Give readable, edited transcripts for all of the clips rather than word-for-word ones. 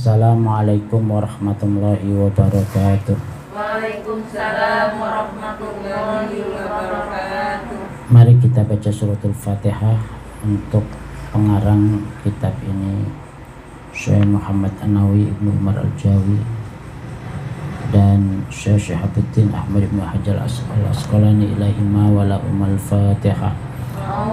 Assalamualaikum warahmatullahi wabarakatuh. Waalaikumsalam warahmatullahi wabarakatuh. Mari kita baca suratul Fatihah. Untuk pengarang kitab ini Syekh Muhammad An-Nawawi Ibnu Umar Al-Jawi dan Syekh Syihabuddin Ahmad Ibnu Hajar Al-Asqalani ilaihima wala umal Fatihah.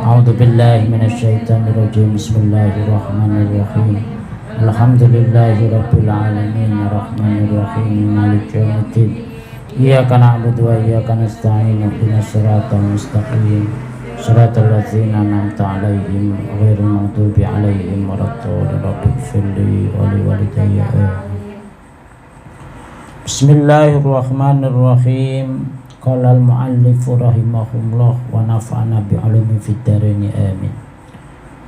A'udzu billahi minasyaitonir rajim. Bismillahirrahmanirrahim. Alhamdulillahi rabbil alamin arrahmanir rahim maliki yaumiddin. Iyyaka na'budu wa iyyaka nasta'in ihdinas siratal mustaqim siratal ladzina an'amta 'alaihim ghairil maghdubi 'alaihim waladdallin. Rabbighfirli wa liwalidayya. Bismillahirrahmanirrahim. Qala al-mu'allif rahimahullah wa nafa'ana bi'ulumi fid dharain amin.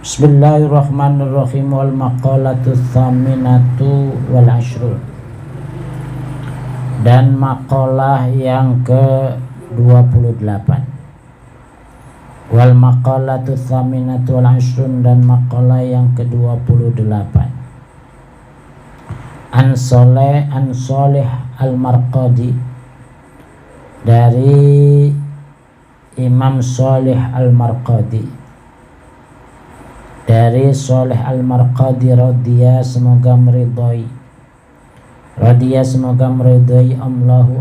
Bismillahirrahmanirrahim. Wal maqalatu tsaminatu wal ashrun. Dan maqalah yang ke-28. Wal maqalatu tsaminatu wal ashrun, dan maqalah yang ke-28. An Shalih Al-Marqadi, dari Imam Shalih Al-Marqadi, dari Shalih Al-Marqadi radhiya, semoga meridhai, radhiya semoga meridhai Allah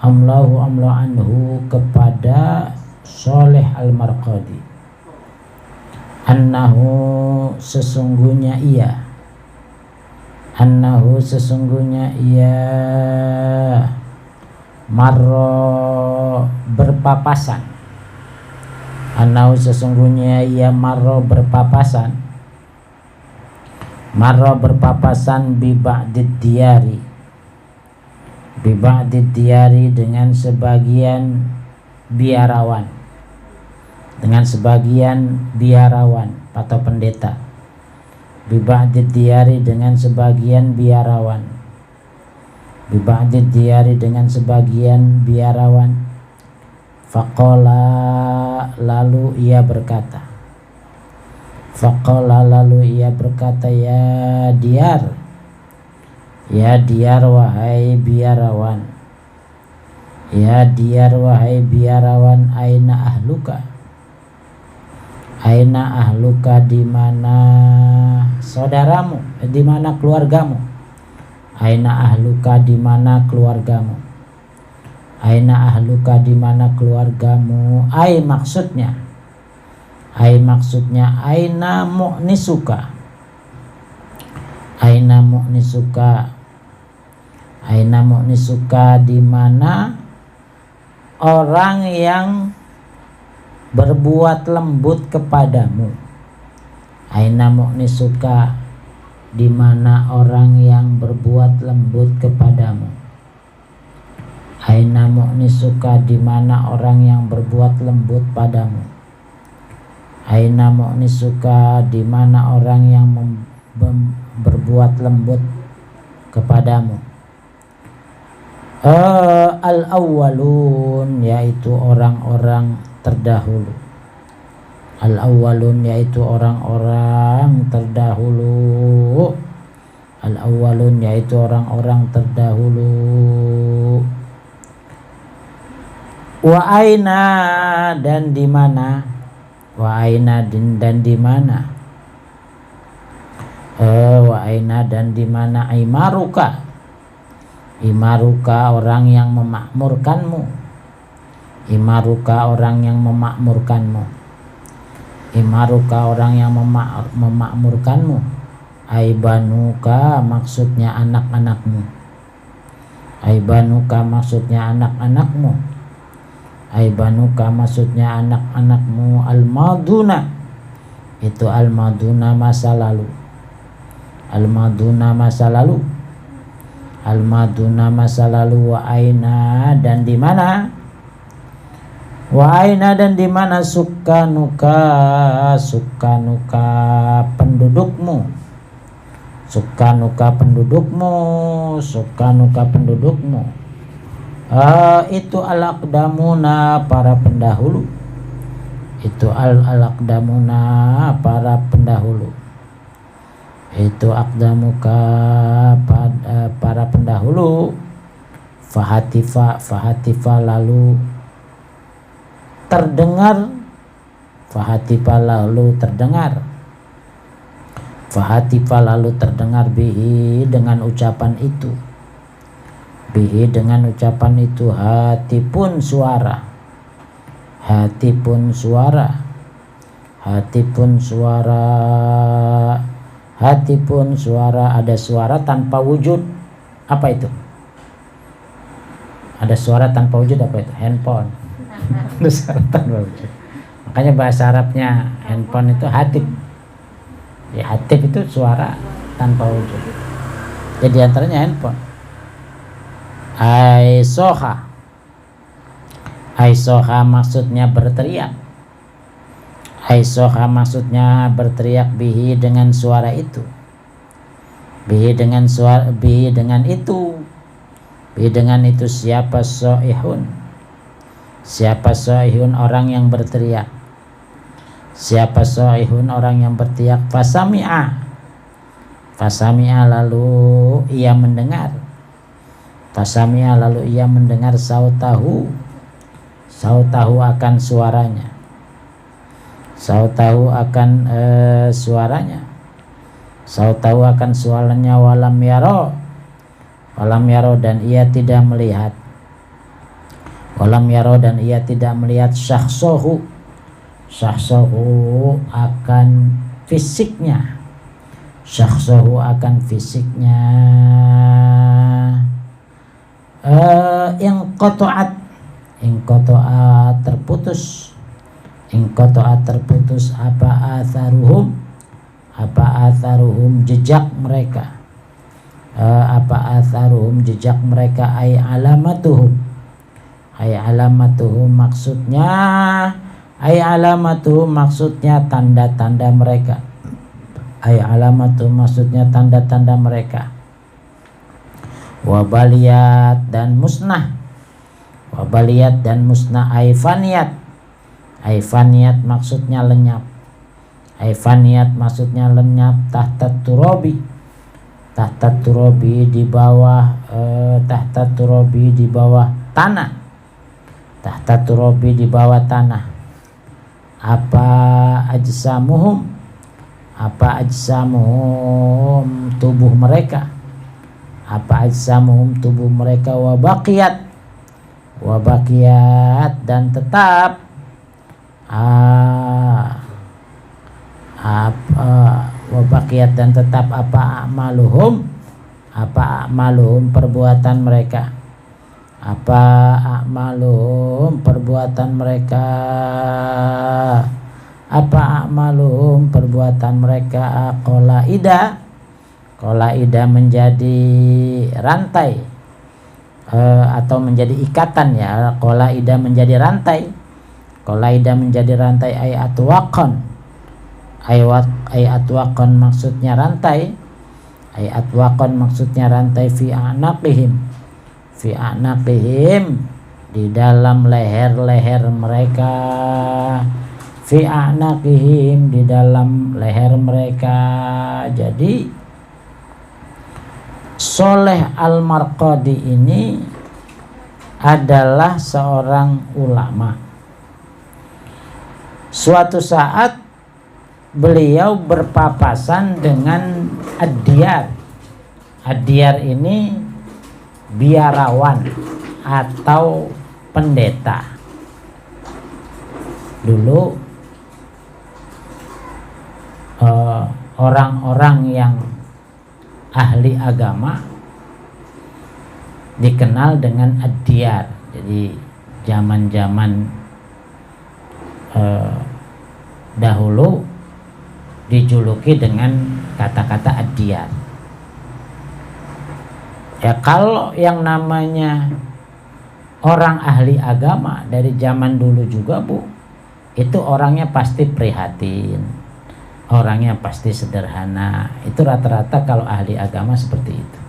anhu kepada Shalih Al-Marqadi, annahu sesungguhnya ia marro berpapasan, annahu sesungguhnya ia marro berpapasan bi ba'did diyari dengan sebagian biarawan atau pendeta. Bi ba'did diyari dengan sebagian biarawan. Faqala lalu ia berkata, ya diyar wahai biarawan, aina ahluka, di mana saudaramu, di mana keluargamu. Aina ahluka, di mana keluargamu. Ai maksudnya aina mu'nisuka, di mana orang yang berbuat lembut kepadamu. Aina mu'nisuka, di mana orang yang berbuat lembut kepadamu. Aina mu'nisuka, di mana orang yang berbuat lembut padamu. Aina mu'nisuka, di mana orang yang berbuat lembut kepadamu. Al-awwalun, yaitu orang-orang terdahulu. Al-awwalun, yaitu orang-orang terdahulu. Al-awwalun, yaitu orang-orang terdahulu. Wa aina, dan di mana. Wa aina, dan di mana. Wa aina, dan di mana. Imaruka, orang yang memakmurkanmu. Orang yang memakmurkanmu. Aibanuka, maksudnya anak-anakmu. Aibanuka, maksudnya anak-anakmu. Al-maduna, itu al-maduna masa lalu. Wa aina, dan di mana. Sukanuka, pendudukmu. Itu al-aqdamuna, para pendahulu. Itu al-aqdamuna, para pendahulu. itu aqdamuka para pendahulu, fahatifa lalu terdengar, fahatifa lalu terdengar bihi dengan ucapan itu, hati pun suara, ada suara tanpa wujud. Apa itu? Ada suara tanpa wujud, apa itu? Handphone. Ada suara tanpa wujud. Makanya bahasa Arabnya handphone itu hatif. Ya, hatif itu suara tanpa wujud. Jadi antaranya handphone. Aisoha maksudnya berteriak. Aisoha maksudnya berteriak bihi dengan suara itu. Bihi dengan itu siapa soihun? Siapa soihun? Orang yang berteriak. Siapa soihun? Orang yang berteriak. Fasami'a lalu ia mendengar. Sautahu akan suaranya. Sautahu akan suaranya. Walam yaro dan ia tidak melihat. Syahsohu akan fisiknya. Ingkotoat terputus apa atharuhum jejak mereka. Ay alamatuhum maksudnya tanda-tanda mereka. Tanda-tanda mereka. Wabaliyat dan musnah. Aifaniyat maksudnya lenyap. Tahta turobi di bawah tanah. Apa ajsamuhum tubuh mereka. Wabakiyat dan tetap apa a'maluhum perbuatan mereka. Qolaida menjadi rantai atau menjadi ikatan ya. Qolaida menjadi rantai ay atwaqan maksudnya rantai. Fi a'naqihim di dalam leher-leher mereka. Jadi Soleh Al-Marqadi ini adalah seorang ulama. Suatu saat beliau berpapasan dengan Ad-Diyar. Ad-Diyar ini biarawan atau pendeta. Dulu orang-orang yang ahli agama dikenal dengan Ad-Diyar. Jadi zaman-zaman dahulu dijuluki dengan kata-kata Ad-Diyar. Ya, kalau yang namanya orang ahli agama dari zaman dulu juga, Bu, itu orangnya pasti prihatin, orangnya pasti sederhana. Itu rata-rata kalau ahli agama seperti itu.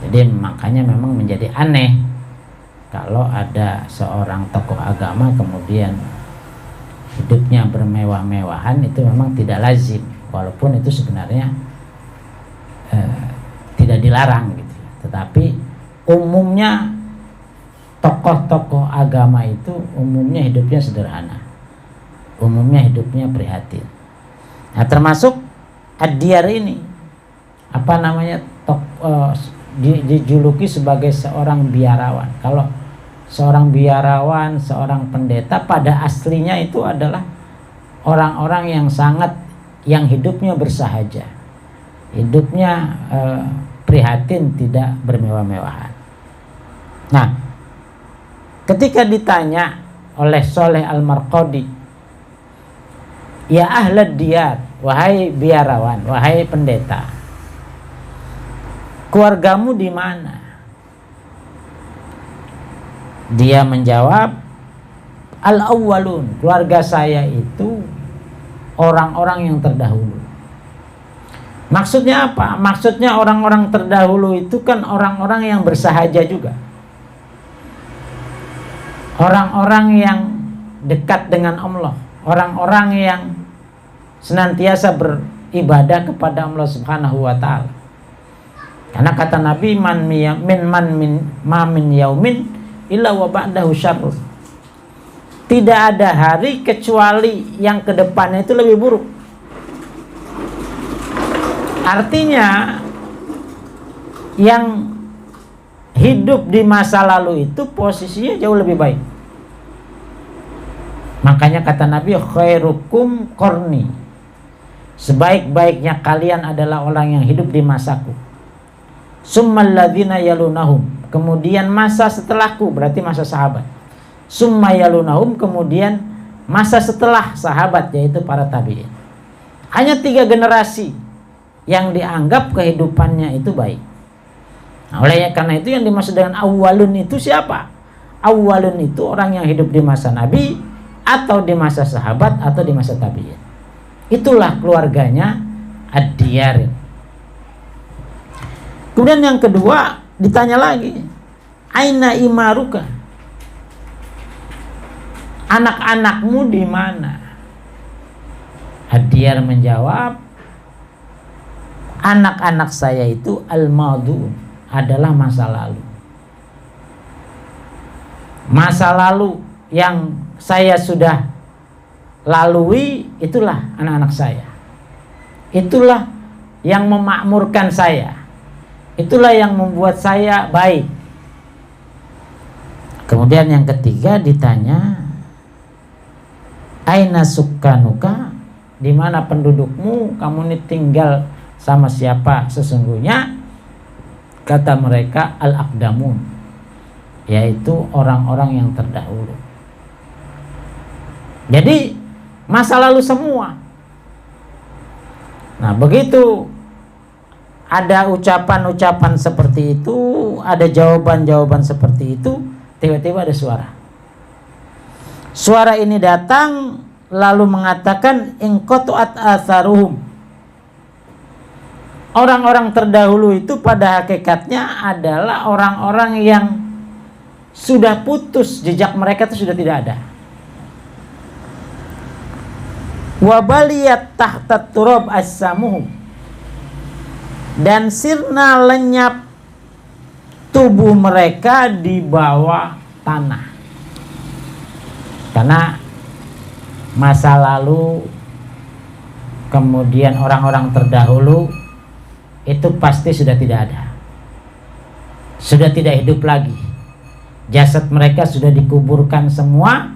Jadi makanya memang menjadi aneh kalau ada seorang tokoh agama kemudian hidupnya bermewah-mewahan. Itu memang tidak lazim. walaupun itu sebenarnya tidak dilarang gitu. Tetapi umumnya tokoh-tokoh agama itu umumnya hidupnya sederhana, umumnya hidupnya prihatin. Nah, termasuk Ad-Diyar ini dijuluki sebagai seorang biarawan. Kalau seorang biarawan, seorang pendeta pada aslinya itu adalah orang-orang yang hidupnya bersahaja, hidupnya prihatin, tidak bermewah-mewahan. Nah, ketika ditanya oleh Sholeh Al-Marqadi, ya ahlad diyar, wahai biarawan, wahai pendeta, keluargamu di mana? Dia menjawab, al-awwalun, keluarga saya itu orang-orang yang terdahulu. Maksudnya apa? Maksudnya orang-orang terdahulu itu kan orang-orang yang bersahaja juga, orang-orang yang dekat dengan Allah, orang-orang yang senantiasa beribadah kepada Allah Subhanahu wa ta'ala. Karena kata Nabi, ma min yaumin illa wa ba'dahu syarrun. Tidak ada hari kecuali yang ke depannya itu lebih buruk. Artinya yang hidup di masa lalu itu posisinya jauh lebih baik. Makanya kata Nabi, khairukum qarni, sebaik-baiknya kalian adalah orang yang hidup di masaku. Summal ladzina yalunahum, kemudian masa setelahku, berarti masa sahabat. Summa yalunahum, kemudian masa setelah sahabat, yaitu para tabi'in. Hanya 3 generasi yang dianggap kehidupannya itu baik. Nah, oleh karena itu yang dimaksud dengan awwalun itu siapa? Awwalun itu orang yang hidup di masa Nabi, atau di masa sahabat, atau di masa tabi'in. Itulah keluarganya Ad-Diyar. Kemudian yang kedua ditanya lagi, aina imaruka, anak-anakmu di mana? Ad-Diyar menjawab, anak-anak saya itu al-madu, adalah masa lalu. Masa lalu yang saya sudah lalui, itulah anak-anak saya. Itulah yang memakmurkan saya. Itulah yang membuat saya baik. Kemudian yang ketiga ditanya, aina sukkanuka, di mana pendudukmu, kamu ini tinggal sama siapa sesungguhnya? Kata mereka, al-aqdamun, yaitu orang-orang yang terdahulu. Jadi masa lalu semua. Nah, begitu ada ucapan-ucapan seperti itu, ada jawaban-jawaban seperti itu, tiba-tiba ada suara. Suara ini datang lalu mengatakan, inqatu'at atharuhum. Orang-orang terdahulu itu pada hakikatnya adalah orang-orang yang sudah putus, jejak mereka itu sudah tidak ada. Wa baliyat tahtat turab as-samuhum, dan sirna lenyap tubuh mereka di bawah tanah. Karena masa lalu, kemudian orang-orang terdahulu itu pasti sudah tidak ada, sudah tidak hidup lagi. Jasad mereka sudah dikuburkan semua,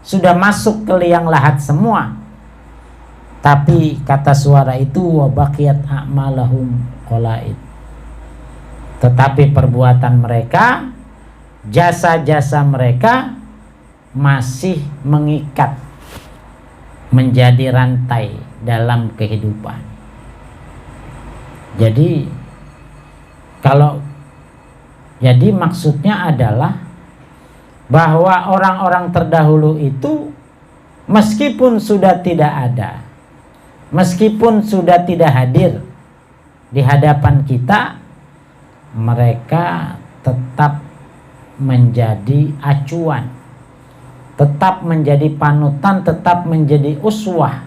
sudah masuk ke liang lahat semua. Tapi kata suara itu, wa baqiyat a'malahum qalaid, tetapi perbuatan mereka, jasa-jasa mereka masih mengikat, menjadi rantai dalam kehidupan. Jadi maksudnya adalah bahwa orang-orang terdahulu itu meskipun sudah tidak ada, meskipun sudah tidak hadir di hadapan kita, mereka tetap menjadi acuan, tetap menjadi panutan, tetap menjadi uswah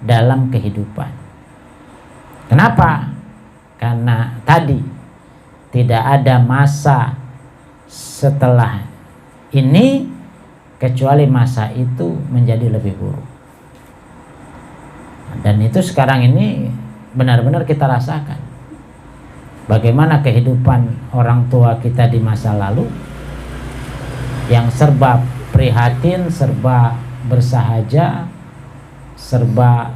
dalam kehidupan. Kenapa? Karena tadi tidak ada masa setelah ini kecuali masa itu menjadi lebih buruk. Dan itu sekarang ini benar-benar kita rasakan. Bagaimana kehidupan orang tua kita di masa lalu yang serba prihatin, serba bersahaja, serba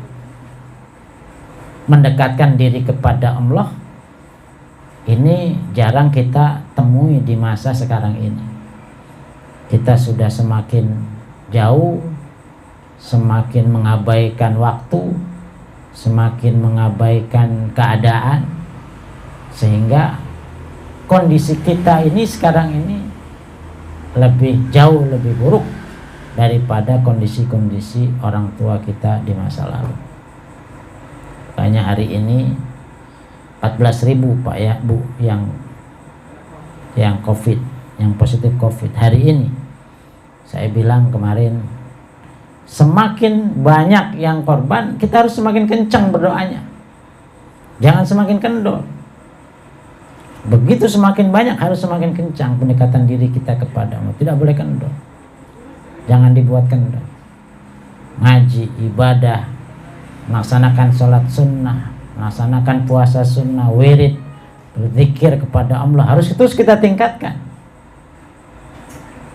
mendekatkan diri kepada Allah. Ini jarang kita temui di masa sekarang ini. Kita sudah semakin jauh, semakin mengabaikan waktu, semakin mengabaikan keadaan, sehingga kondisi kita ini sekarang ini jauh lebih buruk daripada kondisi-kondisi orang tua kita di masa lalu. Makanya hari ini 14.000 Pak ya Bu yang COVID, yang positif COVID. Hari ini saya bilang kemarin, semakin banyak yang korban, kita harus semakin kencang berdoanya. Jangan semakin kendor. Begitu semakin banyak, harus semakin kencang pendekatan diri kita kepada Allah. Tidak boleh kendor. Jangan dibuat kendor. Ngaji, ibadah, melaksanakan sholat sunnah, melaksanakan puasa sunnah, wirid, berzikir kepada Allah, harus terus kita tingkatkan.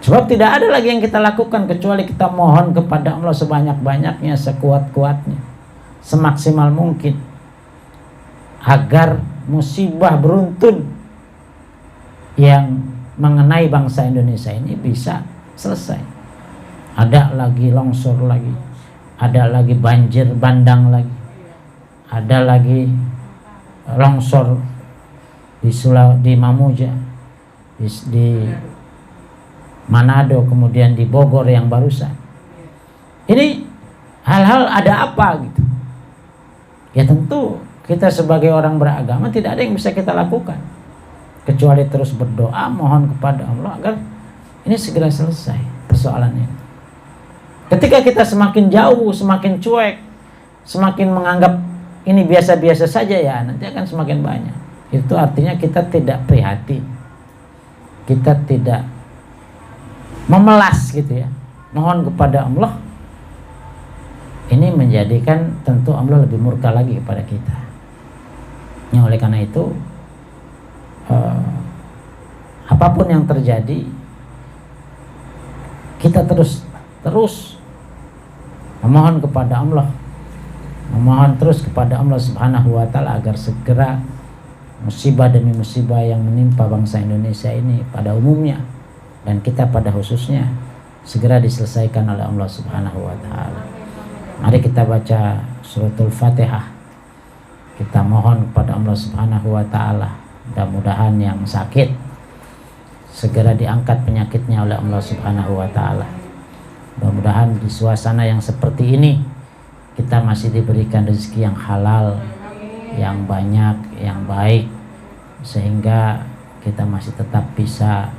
Sebab tidak ada lagi yang kita lakukan kecuali kita mohon kepada Allah sebanyak-banyaknya, sekuat-kuatnya, semaksimal mungkin, agar musibah beruntun yang mengenai bangsa Indonesia ini bisa selesai. Ada lagi longsor lagi, ada lagi banjir bandang lagi, ada lagi longsor di Mamuja, di Manado, kemudian di Bogor yang barusan. Ini hal-hal ada apa gitu? Ya tentu kita sebagai orang beragama tidak ada yang bisa kita lakukan kecuali terus berdoa, mohon kepada Allah agar ini segera selesai persoalan ini. Ketika kita semakin jauh, semakin cuek, semakin menganggap ini biasa-biasa saja, ya nanti akan semakin banyak. Itu artinya kita tidak prihatin, kita tidak memelas gitu ya. Mohon kepada Allah, ini menjadikan tentu Allah lebih murka lagi kepada kita. Ya, oleh karena itu apapun yang terjadi, kita terus memohon kepada Allah, memohon terus kepada Allah Subhanahu wa Ta'ala agar segera musibah demi musibah yang menimpa bangsa Indonesia ini pada umumnya dan kita pada khususnya segera diselesaikan oleh Allah Subhanahu wa Ta'ala. Mari kita baca suratul Fatihah. Kita mohon kepada Allah Subhanahu wa Ta'ala, mudah-mudahan yang sakit segera diangkat penyakitnya oleh Allah Subhanahu wa Ta'ala. Mudah-mudahan di suasana yang seperti ini kita masih diberikan rezeki yang halal, yang banyak, yang baik, sehingga kita masih tetap bisa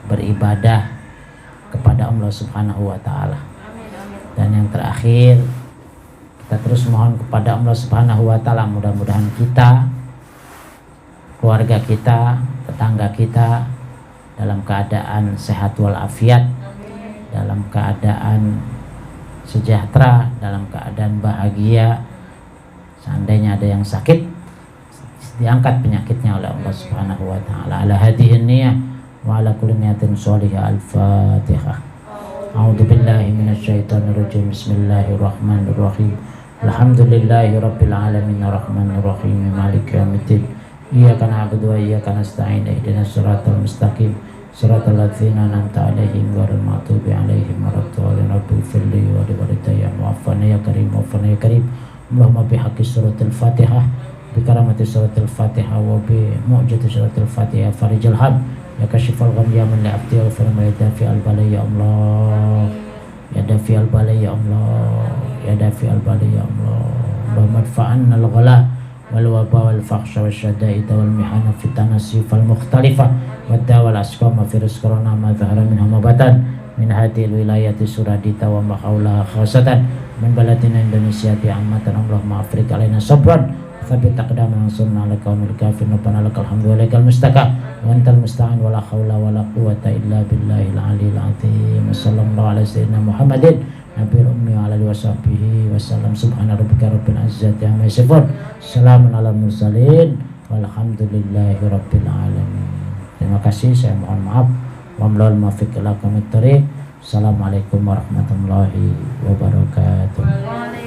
beribadah kepada Allah Subhanahu wa Ta'ala. Dan yang terakhir, kita terus mohon kepada Allah Subhanahu wa Ta'ala, mudah-mudahan kita, keluarga kita, tetangga kita dalam keadaan sehat walafiat, dalam keadaan sejahtera, dalam keadaan bahagia. Seandainya ada yang sakit, diangkat penyakitnya oleh Allah Subhanahu wa Ta'ala. Ala hadhihi niyah wa ala kulli niyatin shalihah. Al-Fatihah. A'udzu billahi minasyaitonir rajim. Bismillahirrahmanirrahim. Alhamdulillahi rabbil alamin arrahmanir rahim maliki yaumiddin. Iyyaka na'budu wa iyyaka nasta'in. Ihdinas siratal mustaqim. Siratal ladzina an'amta 'alaihim ghairil maghdubi 'alaihim waladdallin. Rabbil firli wa liwalidayya wa'afani ya karim wa'afani ya karim. Allahumma bihaqqi suratul Fatihah, bi karamati suratul Fatihah wa bi mu'jizati suratul Fatihah farijal ham ya kashifal gham ya man la abdi wa firma ya dafi al balai ya Allah, ya dafi al balai ya Allah, ya dafi al balai ya Allah. Allahumma adfa'anna al ghala wal waba wal fakhsha wal syada'id wal mihana fit tanasif al mukhtalifah wad dawa wal asqama fi rizqina ma dhahara minha ma batan min hadil wilayati Suradita wa maqaula khasatan min baladina Indonesia di ammatan Allahumma Afrika alaina sabran thabit aqdamana sunna ala kaumil kafirin rabbana lakal hamdu wa lakal mustaka wa antal musta'an wa la haula wa la quwwata illa billahil aliyil azim. Sallallahu ala sayyidina Muhammadin nabiyil ummi wa ala alihi washabbihi wasallam. Subhana rabbika rabbil izzati amma yasifun, salamun alal mursalin walhamdulillahi rabbil alamin. Terima kasih, saya mohon maaf. Wamlal muwaffiq ila aqwamit thoriq. Assalamualaikum warahmatullahi wabarakatuh.